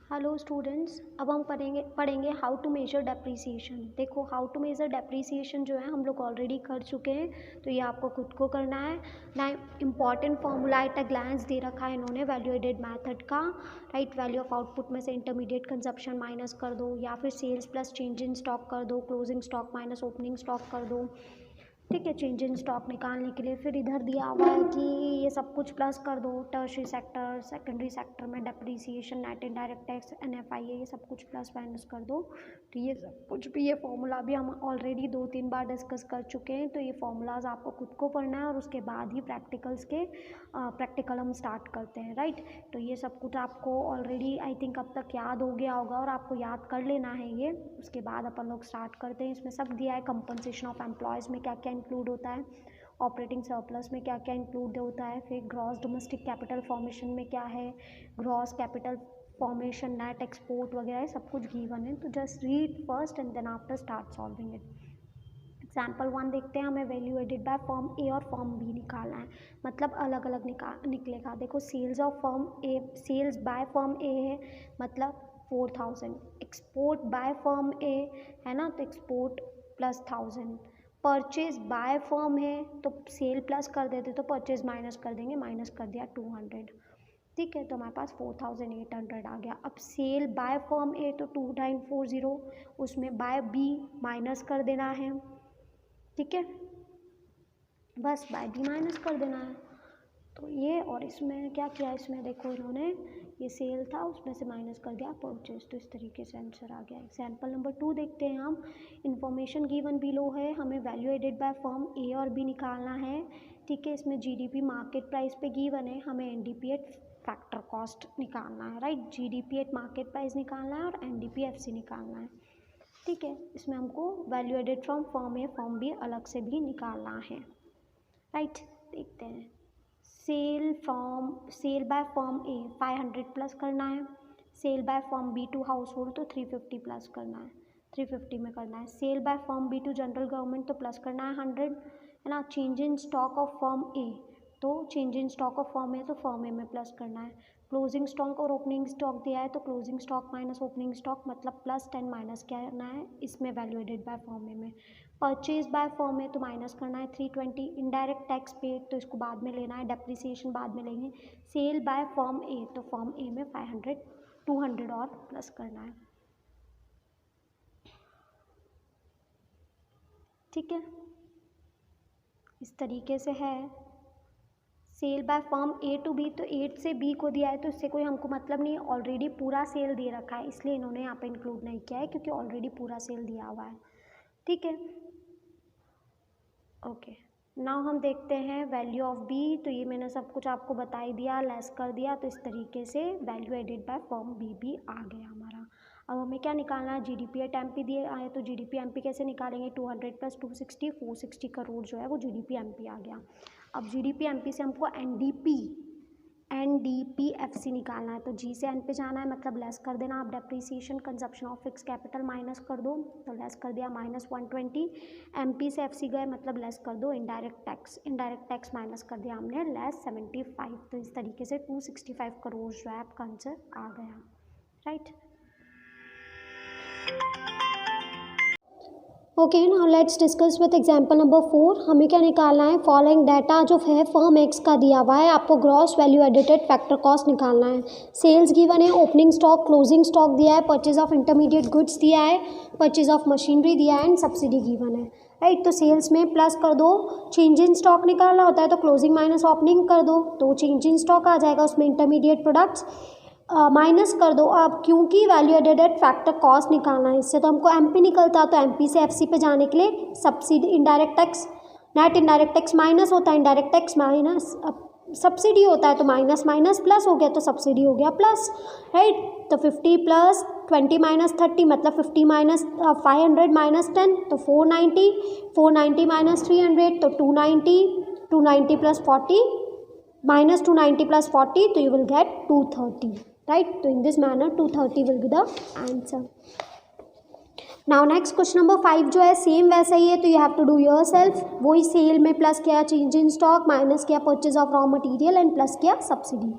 Hello students, अब हम पढ़ेंगे हाउ टू मेजर डेप्रीसिएशन। देखो, हाउ टू मेजर डेप्रीसिएशन जो है हम लोग ऑलरेडी कर चुके हैं, तो ये आपको खुद को करना है ना। Important formula at a glance दे रखा है इन्होंने वैल्यू एडेड मैथड का, राइट। वैल्यू ऑफ आउटपुट में से इंटरमीडिएट कंजप्शन माइनस कर दो, या फिर sales plus change in stock कर दो, closing stock minus opening stock कर दो, ठीक है। चेंज इन स्टॉक निकालने के लिए फिर इधर दिया हुआ है कि ये सब कुछ प्लस कर दो। टर्शरी सेक्टर, सेकेंडरी सेक्टर में depreciation, net indirect tax, NFIA, ये सब कुछ प्लस माइनस कर दो। तो ये सब कुछ भी, ये फॉर्मूला भी हम ऑलरेडी 2-3 बार डिस्कस कर चुके हैं, तो ये फॉर्मूलाज आपको खुद को पढ़ना है और उसके बाद ही प्रैक्टिकल हम स्टार्ट करते हैं, राइट। तो ये सब कुछ आपको ऑलरेडी आई थिंक अब तक याद हो गया होगा और आपको याद कर लेना है ये। उसके बाद अपन लोग स्टार्ट करते हैं। इसमें सब दिया है, कंपनसेशन ऑफ एम्प्लॉयज़ में क्या क्या इंक्लूड होता है, ऑपरेटिंग सरप्लस में क्या क्या इंक्लूड होता है, फिर ग्रॉस डोमेस्टिक कैपिटल फॉर्मेशन में क्या है, gross capital formation, net export वगैरह सब कुछ गिवन है। तो just read first and then after start solving it. Example 1 देखते हैं। हमें value added by form A और फॉर्म बी निकालना है, मतलब अलग अलग निकलेगा। देखो, sales of form A, sales by form A है मतलब 4000, एक्सपोर्ट बाय फॉर्म ए है ना, तो export plus 1000। Purchase by form है तो सेल प्लस कर देते, तो परचेज माइनस कर देंगे, माइनस कर दिया 200, ठीक है। तो हमारे पास 4800 आ गया। अब सेल बाय फॉर्म ए तो 2940, उसमें बाय बी माइनस कर देना है, ठीक है, बस बाय बी माइनस कर देना है। तो ये, और इसमें क्या किया, इसमें देखो इन्होंने ये सेल था उसमें से माइनस कर दिया परचेज, तो इस तरीके से आंसर आ गया। एग्जाम्पल नंबर 2 देखते हैं हम। इन्फॉर्मेशन गिवन बिलो है, हमें value added by form A और बी निकालना है, ठीक है। इसमें GDP मार्केट प्राइस पे गिवन है, हमें NDP एट फैक्टर कॉस्ट निकालना है, right. GDP eight market price निकालना है और NDP FC निकालना है, ठीक है। इसमें हमको value added from firm A firm B अलग से भी निकालना है, राइट। देखते हैं। Sale by form A 500 plus करना है, sale by firm B to household तो 350 प्लस करना है, 350 में करना है। Sale by firm B to general government तो प्लस करना है 100, है ना। Change in stock of form A, तो change in stock of form A तो फॉर्म ए में प्लस करना है। क्लोजिंग स्टॉक और ओपनिंग स्टॉक दिया है, तो closing stock minus opening stock मतलब प्लस 10 माइनस क्या करना है इसमें वैल्यू एडेड बाय फॉर्म ए में। परचेज बाय फॉर्म है तो माइनस करना है 320। इनडायरेक्ट टैक्स पेड तो इसको बाद में लेना है, डेप्रिसिएशन बाद में लेंगे। सेल बाय फॉर्म ए तो फॉर्म ए में 500 200 और प्लस करना है, ठीक है। इस तरीके से है। Sale by form A to B, तो ए से बी को दिया है तो इससे कोई हमको मतलब नहीं है, ऑलरेडी पूरा सेल दे रखा है, इसलिए इन्होंने यहाँ पे इंक्लूड नहीं किया है क्योंकि ऑलरेडी पूरा सेल दिया हुआ है, ठीक है। ओके, नाउ हम देखते हैं वैल्यू ऑफ बी। तो ये मैंने सब कुछ आपको बता ही दिया, लेस कर दिया, तो इस तरीके से value added by firm B भी आ गया हमारा। अब हमें क्या निकालना है, GDP एट MP दिए आए, तो GDP MP कैसे निकालेंगे, 200 प्लस 260, 460 करोड़ जो है वो GDP MP आ गया। अब GDP MP से हमको NDP FC निकालना है, तो G से N पे जाना है, मतलब लेस कर देना। आप depreciation consumption of fix capital minus कर दो, तो लेस कर दिया -120। MP से FC गए, मतलब लेस कर दो इनडायरेक्ट टैक्स माइनस कर दिया हमने, लेस 75। तो इस तरीके से 265 करोड़ जो है आपका आंसर आ गया, right. Okay, now let's discuss with example number 4। हमें क्या निकालना है, फॉलोइंग डाटा जो है फर्म एक्स का दिया हुआ है, आपको gross value added factor cost निकालना है। सेल्स गिवन है, ओपनिंग स्टॉक, क्लोजिंग स्टॉक दिया है, परचेज ऑफ इंटरमीडिएट गुड्स दिया है, परचेज ऑफ मशीनरी दिया है एंड सब्सिडी गिवन है, राइट। तो सेल्स में प्लस कर दो, चेंज इन स्टॉक निकालना होता है तो क्लोजिंग माइनस ओपनिंग कर दो, तो चेंज इन स्टॉक आ जाएगा, उसमें इंटरमीडिएट प्रोडक्ट्स माइनस कर दो। अब क्योंकि वैल्यू एडेड फैक्टर कॉस्ट निकालना है, इससे तो हमको MP निकलता, तो MP से FC पे जाने के लिए subsidy, indirect tax, net indirect tax minus होता है, इनडायरेक्ट टैक्स माइनस सब्सिडी होता है, तो माइनस माइनस प्लस हो गया, तो सब्सिडी हो गया प्लस, राइट। तो 50 प्लस 20 माइनस 30 मतलब 50 माइनस 500 माइनस 10 तो 490, 490 माइनस 300 तो 290, 290 प्लस 40 माइनस 290 प्लस 40 तो you will get 230, right? So in this manner 230 will be the answer. Now next question number 5 जो है सेम वैसा ही है, तो you have to do yourself। वही सेल में प्लस किया चेंज इन स्टॉक, माइनस किया purchase of raw material and plus किया subsidy.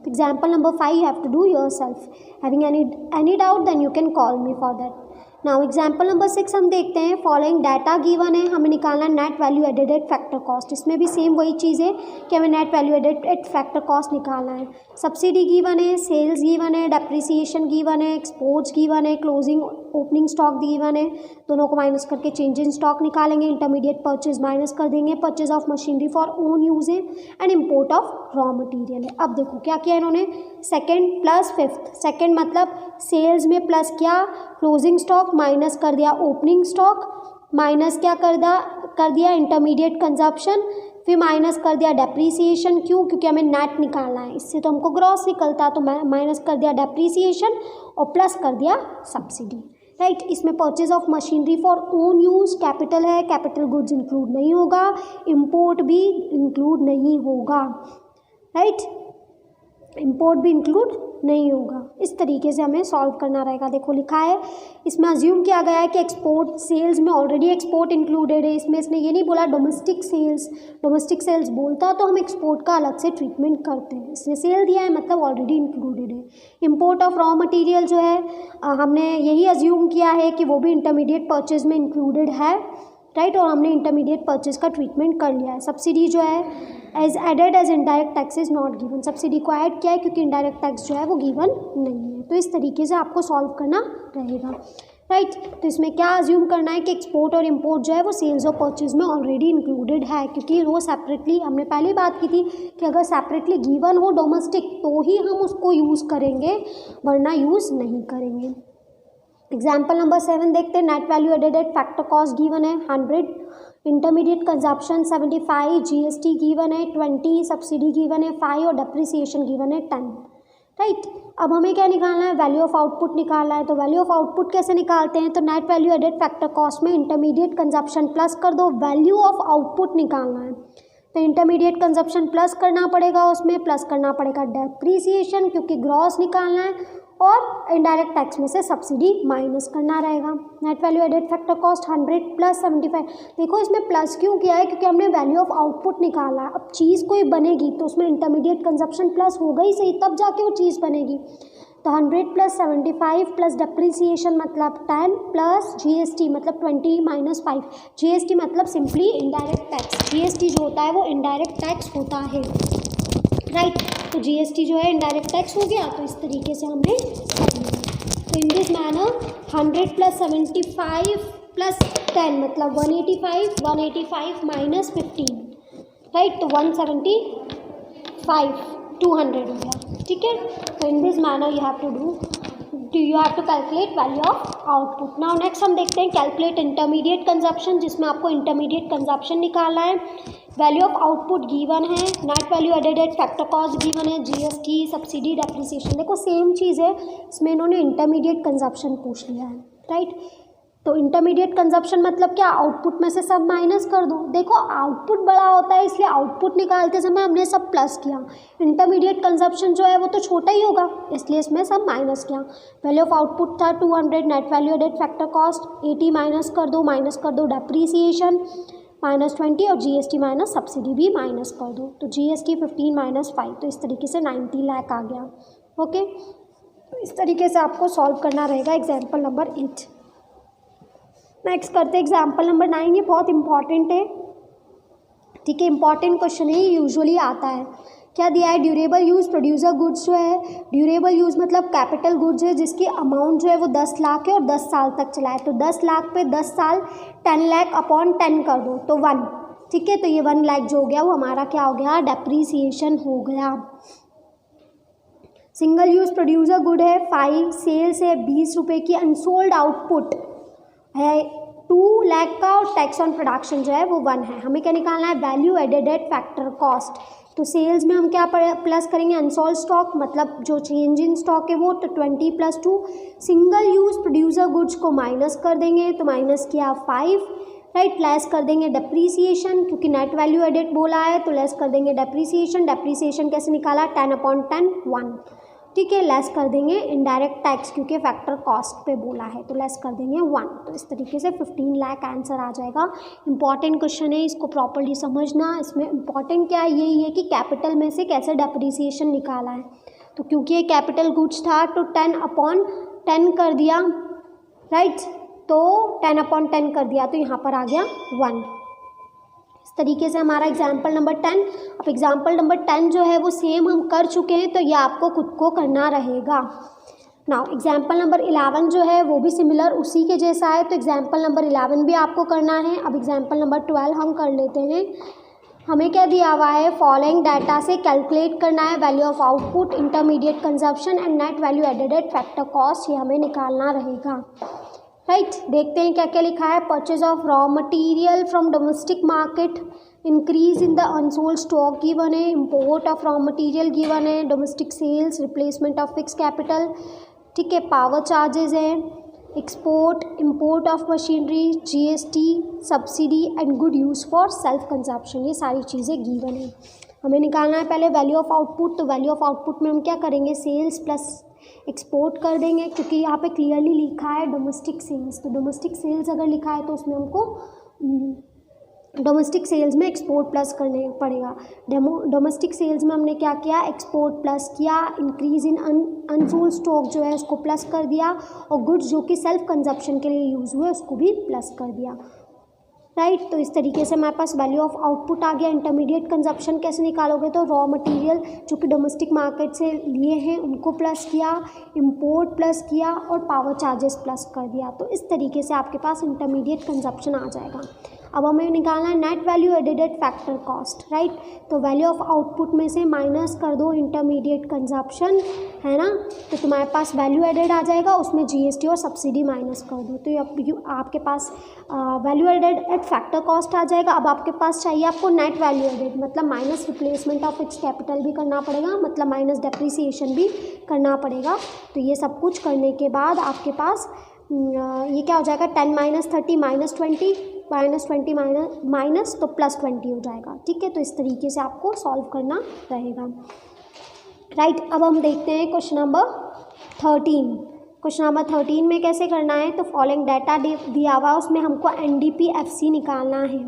Example number 5 you have to do yourself. Having any doubt then you can call me for that. Now example number 6 हम देखते हैं. Following data given है, हमें निकालना है net value added at factor cost. इसमें भी सेम वही चीज़ है कि हमें net value added at factor cost निकालना है. सब्सिडी गिवन है, सेल्स गिवन है, डेप्रिसिएशन गिवन है, एक्सपोर्ट्स गिवन है, क्लोजिंग ओपनिंग स्टॉक गिवन है. दोनों को माइनस करके चेंज इन स्टॉक निकालेंगे. इंटरमीडिएट परचेज माइनस कर देंगे. Purchase of machinery for own use है and import of raw material है. अब देखो क्या किया इन्होंने, सेकेंड प्लस फिफ्थ. सेकेंड मतलब सेल्स में प्लस किया क्लोजिंग स्टॉक, माइनस कर दिया ओपनिंग स्टॉक, माइनस क्या कर दिया इंटरमीडिएट कंजप्शन, फिर माइनस कर दिया डेप्रीसिएशन. क्यों? क्योंकि हमें नेट निकालना है, इससे तो हमको ग्रॉस निकलता, तो माइनस कर दिया डेप्रीसिएशन और प्लस कर दिया सब्सिडी. राइट. इसमें purchase of machinery for own use capital है, कैपिटल गुड्स इंक्लूड नहीं होगा, इम्पोर्ट भी इंक्लूड नहीं होगा. राइट. इम्पोर्ट भी इंक्लूड नहीं होगा. इस तरीके से हमें सॉल्व करना रहेगा. देखो लिखा है, इसमें अज्यूम किया गया है कि एक्सपोर्ट सेल्स में ऑलरेडी एक्सपोर्ट इंक्लूडेड है. इसमें इसने ये नहीं बोला डोमेस्टिक सेल्स. डोमेस्टिक सेल्स बोलता तो हम एक्सपोर्ट का अलग से ट्रीटमेंट करते हैं. इसने सेल दिया है मतलब ऑलरेडी इंक्लूडेड है. इम्पोर्ट ऑफ रॉ मटेरियल जो है हमने यही अज्यूम किया है कि वो भी इंटरमीडिएट परचेज में इंक्लूडेड है. राइट. और हमने इंटरमीडिएट परचेज का ट्रीटमेंट कर लिया है. सब्सिडी जो है as added as indirect tax is not given. Subsidy को ऐड किया है क्योंकि इनडायरेक्ट टैक्स जो है वो गिवन नहीं है. तो इस तरीके से आपको सॉल्व करना रहेगा. राइट. तो इसमें क्या अज्यूम करना है कि एक्सपोर्ट और इम्पोर्ट जो है वो सेल्स और परचेज में ऑलरेडी इंक्लूडेड है, क्योंकि वो सेपरेटली हमने पहले बात की थी कि अगर सेपरेटली गिवन हो डोमेस्टिक तो ही हम उसको यूज़ करेंगे, वरना यूज़ नहीं करेंगे. एग्जाम्पल नंबर 7 देखते हैं. Net value added at factor cost given है 100, इंटरमीडिएट कंजप्शन 75, जीएसटी गिवन है 20, सब्सिडी गिवन है 5 और डेप्रिसिएशन गिवन है 10. राइट. अब हमें क्या निकालना है, वैल्यू ऑफ आउटपुट निकालना है. तो वैल्यू ऑफ आउटपुट कैसे निकालते हैं, तो net value added factor cost में इंटरमीडिएट कंजप्शन प्लस कर दो, वैल्यू ऑफ आउटपुट निकालना है. तो इंटरमीडिएट कंजप्शन प्लस करना पड़ेगा, उसमें प्लस करना पड़ेगा डेप्रिसिएशन क्योंकि ग्रॉस निकालना है, और इनडायरेक्ट टैक्स में से सब्सिडी माइनस करना रहेगा. Net value added factor cost 100 plus 75. देखो इसमें प्लस क्यों किया है, क्योंकि हमने वैल्यू ऑफ आउटपुट निकाला है. अब चीज़ कोई बनेगी तो उसमें इंटरमीडिएट कंजप्शन प्लस होगा ही सही, तब जाके वो चीज़ बनेगी. तो 100 प्लस 75 प्लस डेप्रिसिएशन मतलब 10 प्लस जीएसटी मतलब 20 माइनस 5. जीएसटी मतलब सिंपली इनडायरेक्ट टैक्स. जीएसटी जो होता है वो इनडायरेक्ट टैक्स होता है. राइट. तो जीएसटी जो है इनडायरेक्ट टैक्स हो गया. तो इस तरीके से हमने कर लिया. तो in this manner 100 plus 75 plus 10 मतलब 185, 185 माइनस 15. राइट. तो 175, 200 हो गया. ठीक है. तो in this manner you have to calculate value of output. Now next हम देखते हैं कैलकुलेट इंटरमीडिएट कंजप्शन, जिसमें आपको इंटरमीडिएट कंजप्शन निकालना है. वैल्यू ऑफ आउटपुट गिवन है, net value added at factor cost given है, जीएसटी, सब्सिडी, डेप्रिसिएशन. देखो सेम चीज़ है, इसमें इन्होंने इंटरमीडिएट कंजप्शन पूछ लिया है. राइट. तो इंटरमीडिएट कंजप्शन मतलब क्या, आउटपुट में से सब माइनस कर दो. देखो आउटपुट बड़ा होता है इसलिए आउटपुट निकालते समय हमने सब प्लस किया. इंटरमीडिएट कंजप्शन जो है वो तो छोटा ही होगा इसलिए इसमें सब माइनस किया. वैल्यू ऑफ आउटपुट था 200, net value added factor cost 80 minus कर दो डेप्रीसिएशन माइनस 20 और जीएसटी माइनस सब्सिडी भी माइनस कर दो. तो जीएसटी 15 माइनस 5, तो इस तरीके से 90 लाख आ गया. ओके. इस तरीके से आपको सॉल्व करना रहेगा. एग्जाम्पल नंबर 8 नेक्स्ट करते हैं. एग्जाम्पल नंबर 9 ये बहुत इंपॉर्टेंट है. ठीक है. इंपॉर्टेंट क्वेश्चन ही यूजुअली आता है. क्या दिया है, ड्यूरेबल यूज़ प्रोड्यूसर गुड्स जो है, ड्यूरेबल यूज़ मतलब कैपिटल गुड्स है जिसकी अमाउंट जो है वो 10 लाख है और 10 साल तक चला है. तो 10 लाख पे 10 साल 10 लाख अपॉन 10 कर दो तो 1. ठीक है. तो ये 1 लाख जो हो गया वो हमारा क्या हो गया, डेप्रीसिएशन हो गया. सिंगल यूज़ प्रोड्यूसर गुड है 5, सेल्स है 20 रुपये की, अनसोल्ड आउटपुट है 2 लाख का और टैक्स ऑन प्रोडक्शन जो है वो 1 है. हमें क्या निकालना है, value added at factor cost. तो सेल्स में हम क्या प्लस करेंगे, अनसोल्ड स्टॉक मतलब जो चेंज इन स्टॉक है वो, तो 20 plus 2. Single use producer goods को माइनस कर देंगे तो माइनस किया 5. राइट. लेस कर देंगे डेप्रीसिएशन क्योंकि नेट वैल्यू एडेड बोला है तो लेस कर देंगे डेप्रीसिएशन. डेप्रीसिएशन कैसे निकाला, 10 अपॉन 10 1. ठीक है. लेस कर देंगे इनडायरेक्ट टैक्स क्योंकि फैक्टर कॉस्ट पे बोला है तो लेस कर देंगे 1. तो इस तरीके से 15 लाख आंसर आ जाएगा. इंपॉर्टेंट क्वेश्चन है, इसको प्रॉपर्ली समझना. इसमें इंपॉर्टेंट क्या है, यही है कि कैपिटल में से कैसे डेप्रिसिएशन निकाला है. तो क्योंकि ये कैपिटल गुड्स था तो 10/10 कर दिया, राइट, तो 10/10 कर दिया तो यहाँ पर आ गया 1। इस तरीके से हमारा एग्जाम्पल नंबर 10। अब एग्जाम्पल नंबर 10 जो है वो सेम हम कर चुके हैं, तो ये आपको खुद को करना रहेगा। नाउ एग्जाम्पल नंबर 11 जो है वो भी सिमिलर उसी के जैसा है, तो एग्जाम्पल नंबर 11 भी आपको करना है। अब एग्जाम्पल नंबर 12 हम कर लेते हैं। हमें क्या दिया हुआ है, फॉलोइंग डाटा से कैलकुलेट करना है value of output, intermediate consumption and net value added at factor cost, ये हमें निकालना रहेगा, राइट। देखते हैं क्या क्या लिखा है। Purchase of raw material from domestic market, increase in the unsold stock given है, import of raw material given है, domestic sales, replacement of fix capital, ठीक है, पावर चार्जेस है, export import of machinery, GST, subsidy and good use for self consumption, ये सारी चीज़ें given है। हमें निकालना है पहले वैल्यू ऑफ आउटपुट। तो वैल्यू ऑफ आउटपुट में हम क्या करेंगे, सेल्स प्लस एक्सपोर्ट कर देंगे, क्योंकि यहाँ पे क्लियरली लिखा है डोमेस्टिक सेल्स, तो डोमेस्टिक सेल्स अगर लिखा है तो उसमें हमको डोमेस्टिक सेल्स में एक्सपोर्ट प्लस करने पड़ेगा। डोमेस्टिक सेल्स में हमने क्या किया, एक्सपोर्ट प्लस किया, इंक्रीज इन अनसोल्ड स्टॉक जो है उसको प्लस कर दिया, और गुड्स जो कि सेल्फ कंजप्शन के लिए यूज़ हुए उसको भी प्लस कर दिया, राइट। तो इस तरीके से हमारे पास वैल्यू ऑफ आउटपुट आ गया। इंटरमीडिएट कंजप्शन कैसे निकालोगे, तो रॉ मटेरियल जो कि डोमेस्टिक मार्केट से लिए हैं उनको प्लस किया, इंपोर्ट प्लस किया और पावर चार्जेस प्लस कर दिया, तो इस तरीके से आपके पास इंटरमीडिएट कंजप्शन आ जाएगा। अब हमें निकालना है net value added at factor cost, right. तो वैल्यू ऑफ आउटपुट में से माइनस कर दो इंटरमीडिएट कंजप्शन, है ना, तो तुम्हारे पास वैल्यू एडेड आ जाएगा, उसमें जीएसटी और सब्सिडी माइनस कर दो, तो आपके पास value added at factor cost आ जाएगा। अब आपके पास चाहिए आपको नेट वैल्यू एडेड, मतलब minus replacement of fix capital भी करना पड़ेगा, मतलब माइनस डेप्रिसिएशन भी करना पड़ेगा। तो ये सब कुछ करने के बाद आपके पास ये क्या हो जाएगा, 10 - 30 -20 -20 माइनस तो +20 हो जाएगा, ठीक है। तो इस तरीके से आपको सॉल्व करना रहेगा, राइट। अब हम देखते हैं क्वेश्चन नंबर 13। क्वेश्चन नंबर 13 में कैसे करना है, तो फॉलोइंग डाटा दिया हुआ, उसमें हमको NDPFC निकालना है।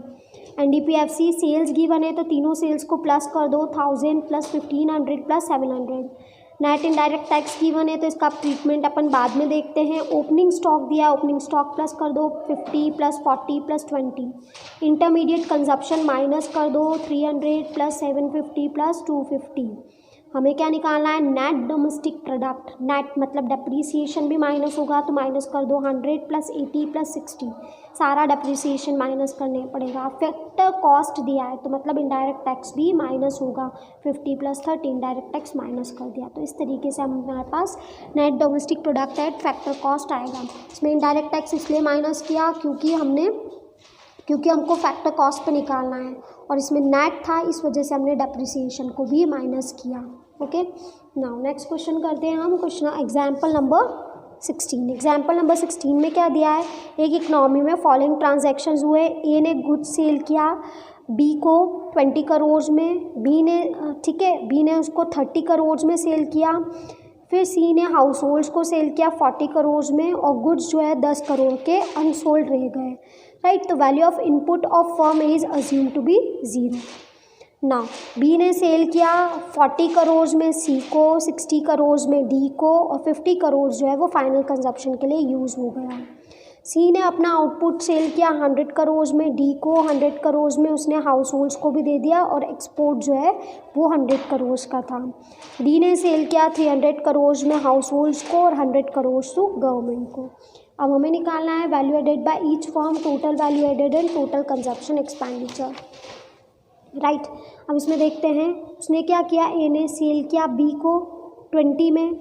NDPFC सेल्स गिवन है, तो तीनों सेल्स को प्लस कर दो, 1000 + 1500 + 700। नेट इनडायरेक्ट टैक्स गिवन है, तो इसका ट्रीटमेंट अपन बाद में देखते हैं। ओपनिंग स्टॉक दिया, ओपनिंग स्टॉक प्लस कर दो, 50 + 40 + 20। इंटरमीडिएट कंजप्शन माइनस कर दो, 300 + 750 + 250। हमें क्या निकालना है, नेट डोमेस्टिक प्रोडक्ट, नेट मतलब डेप्रीसिएशन भी माइनस होगा, तो माइनस कर दो 100 + 80 + 60, सारा डेप्रीसिएशन माइनस करने पड़ेगा। फैक्टर कॉस्ट दिया है, तो मतलब इनडायरेक्ट टैक्स भी माइनस होगा, 50 + 30 इनडायरेक्ट टैक्स माइनस कर दिया। तो इस तरीके से हमारे पास net domestic product at factor cost आएगा। इसमें इनडायरेक्ट टैक्स इसलिए माइनस किया क्योंकि हमको फैक्टर कॉस्ट पे निकालना है, और इसमें नेट था, इस वजह से हमने डेप्रिसिएशन को भी माइनस किया, ओके। नाउ नेक्स्ट क्वेश्चन करते हैं हम, question example number 16। Example number 16 में क्या दिया है, एक इकनॉमी में फॉलोइंग ट्रांजैक्शंस हुए। ए ने गुड्स सेल किया बी को 20 करोड़ में, बी ने, ठीक है, बी ने उसको 30 करोड़ में सेल किया। फिर सी ने हाउस होल्ड्स को सेल किया 40 करोड़ में, और गुड्स जो है 10 करोड़ के अनसोल्ड रह गए, राइट। तो value of input of firm is assume to be 0। ना बी ने सेल किया 40 करोड़ में सी को, 60 करोड़ में डी को, और 50 करोड़ जो है वो फाइनल कंजप्शन के लिए यूज़ हो गया। सी ने अपना आउटपुट सेल किया 100 करोड़ में डी को, 100 करोड़ में उसने हाउस होल्ड्स को भी दे दिया, और एक्सपोर्ट जो है वो 100 करोड़ का था। डी ने सेल किया 300 करोड़ में हाउस होल्ड्स को, और 100 करोड़ टू गवर्नमेंट को। अब हमें निकालना है value added by each firm, total value added and total consumption expenditure, right. अब इसमें देखते हैं उसने क्या किया, ए ने सेल किया बी को 20 में,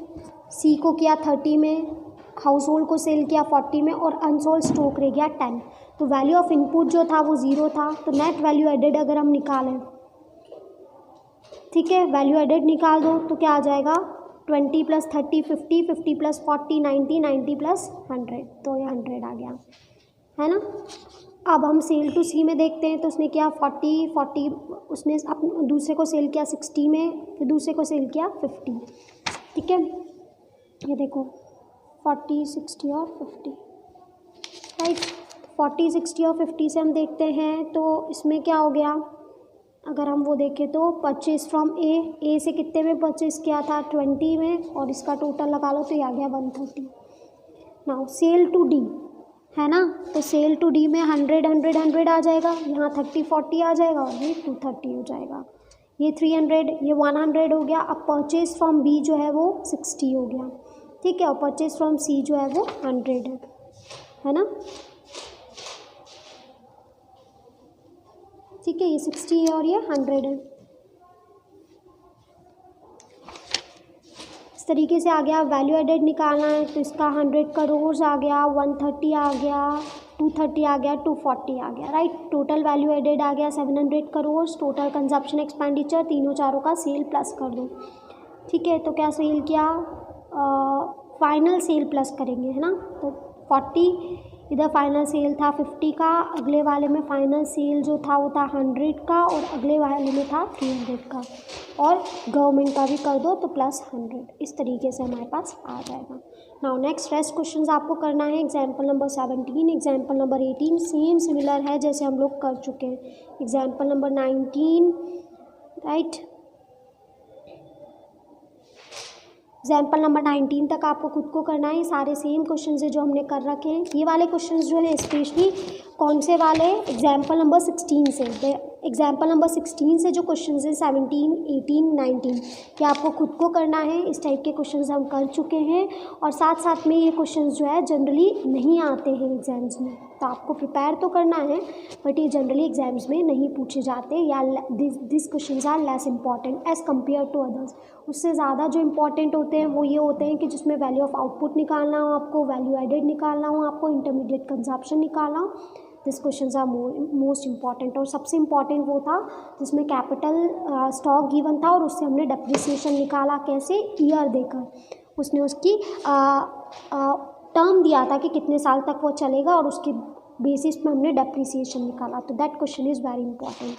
सी को किया 30 में, हाउस होल्ड को सेल किया 40 में, और अनसोल्ड स्टॉक रह गया 10। तो वैल्यू ऑफ इनपुट जो था वो 0 था, तो नेट वैल्यू एडेड अगर हम निकालें, ठीक है, वैल्यू एडेड निकाल दो तो क्या आ जाएगा, 20 + 30 50, 50 + 40 90, 90 + 100, तो ये 100 आ गया, है ना। अब हम सेल टू सी में देखते हैं, तो उसने किया 40 उसने अपने दूसरे को सेल किया 60 में, फिर दूसरे को सेल किया 50, ठीक है। ये देखो 40 60 और 50, राइट। 40 60 और 50 से हम देखते हैं तो इसमें क्या हो गया, अगर हम वो देखें तो परचेज फ्रॉम ए से कितने में परचेज किया था 20 में, और इसका टोटल लगा लो तो ये आ गया 130। नाउ सेल टू डी है ना, तो सेल टू डी में 100 100 100 आ जाएगा, यहाँ 30 40 आ जाएगा और ये 230 हो जाएगा, ये 300 ये 100 हो गया। अब परचेज फ्रॉम बी जो है वो 60 हो गया, ठीक है, और परचेज फ्रॉम सी जो है वो 100 है ना, ठीक है, ये 60 है और ये 100 है। इस तरीके से आ गया। वैल्यू एडेड निकालना है तो इसका 100 करोड़ आ गया, 130 आ गया, 230 आ गया, 240 आ गया, राइट। टोटल वैल्यू एडेड आ गया 700 करोड़। टोटल कंजप्शन एक्सपेंडिचर तीनों चारों का सेल प्लस कर दो, ठीक है। तो क्या सेल किया, फाइनल सेल प्लस करेंगे, है ना। तो 40 इधर फाइनल सेल था 50 का, अगले वाले में फाइनल सेल जो था वो था 100 का, और अगले वाले में था 300 का, और गवर्नमेंट का भी कर दो तो प्लस 100। इस तरीके से हमारे पास आ जाएगा। नाउ नेक्स्ट रेस्ट क्वेश्चंस आपको करना है। Example number 17, example number 18 same similar है जैसे हम लोग कर चुके हैं। Example number 19, right. Example number 19 तक आपको खुद को करना है। सारे सेम क्वेश्चन है जो हमने कर रखे हैं। ये वाले क्वेश्चन जो है स्पेशली कौन से वाले, एग्जाम्पल नंबर 16 से, एग्जाम्पल नंबर 16 से जो क्वेश्चन है 17, 18, 19 ये आपको खुद को करना है। इस टाइप के क्वेश्चन हम कर चुके हैं, और साथ साथ में ये क्वेश्चन जो है जनरली नहीं आते हैं एग्जाम्स में, तो आपको प्रिपेयर तो करना है, बट ये जनरली एग्जाम्स में नहीं पूछे जाते, या this question are less important as compare to others. उससे ज़्यादा जो इंपॉर्टेंट होते हैं वो ये होते हैं कि जिसमें वैल्यू ऑफ आउटपुट निकालना हो आपको, वैल्यू एडेड निकालना हो आपको, इंटरमीडिएट कंजप्शन निकालना हो। This question are most important. और सबसे इम्पॉर्टेंट वो था जिसमें कैपिटल स्टॉक गिवन था और उससे हमने डेप्रिसिएशन निकाला, कैसे, ईयर देकर। उसने उसकी टर्म दिया था कि कितने साल तक वो चलेगा, और उसके बेसिस में हमने डेप्रिसिएशन निकाला। तो that question is very important.